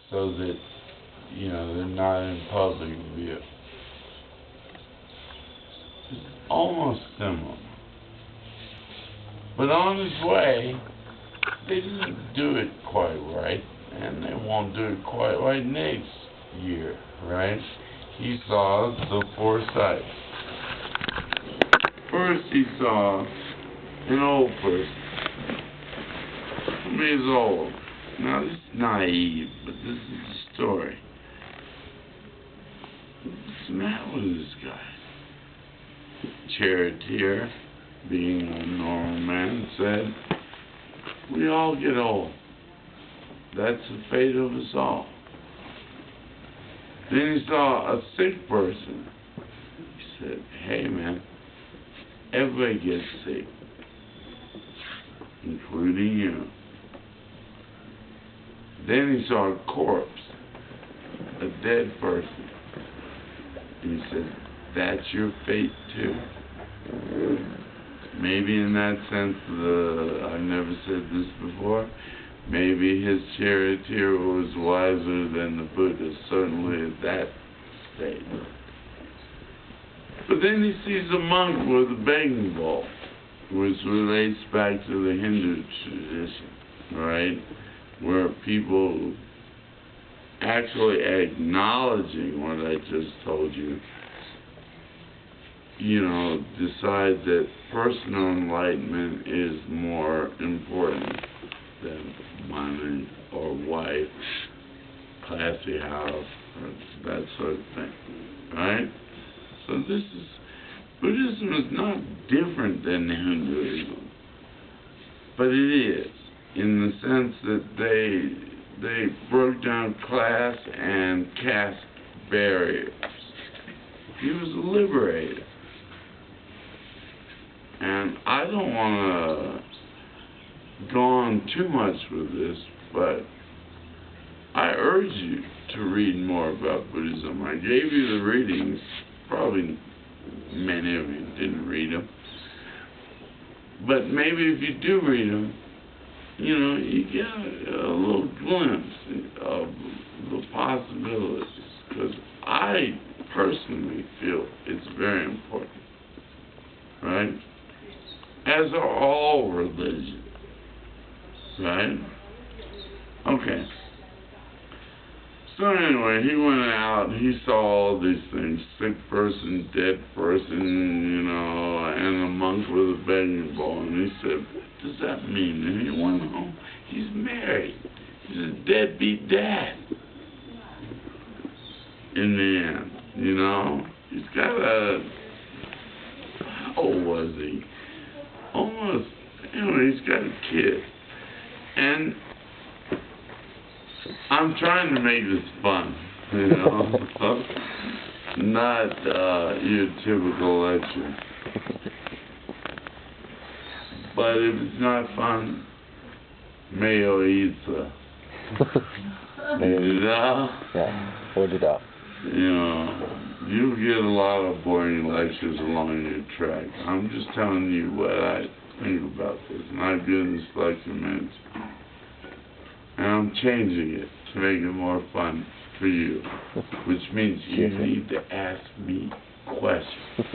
so that, they're not in public view. It's almost similar. But on his way, they didn't do it quite right, and they won't do it quite right next year, right? He saw the four sights. First, he saw an old person. Somebody is old. Now, this is naive, but this is the story. What's the matter with this guy? Charioteer, being a normal man, said, "We all get old. That's the fate of us all." Then he saw a sick person. He said, "Hey, man, everybody gets sick, including you." Then he saw a corpse, a dead person. And he said, "That's your fate too." Maybe in that sense, I've never said this before, maybe his charioteer was wiser than the Buddha, certainly at that stage. But then he sees a monk with a begging bowl, which relates back to the Hindu tradition, right? Where people actually acknowledging what I just told you, decide that personal enlightenment is more important than money or wife, classy house, or that sort of thing, right? So Buddhism is not different than Hinduism, but it is, in the sense that they broke down class and caste barriers. He was a liberator. And I don't want to go on too much with this, but I urge you to read more about Buddhism. I gave you the readings. Probably many of you didn't read them. But maybe if you do read them, you get a little glimpse of the possibilities. Because I personally feel it's very important. Right? As are all religions. Right? Okay. So anyway, he went out, he saw all these things, sick person, dead person, and a monk with a begging bowl, and he said, "What does that mean?" And he went home, he's married, he's a deadbeat dad. In the end, he's got how old was he? Almost, he's got a kid. And I'm trying to make this fun, not your typical lecture. But if it's not fun, mayo eats Yeah, hold it up. You get a lot of boring lectures along your track. I'm just telling you what I think about this. And I've given this lecture many times. And I'm changing it to make it more fun for you, which means you need to ask me questions.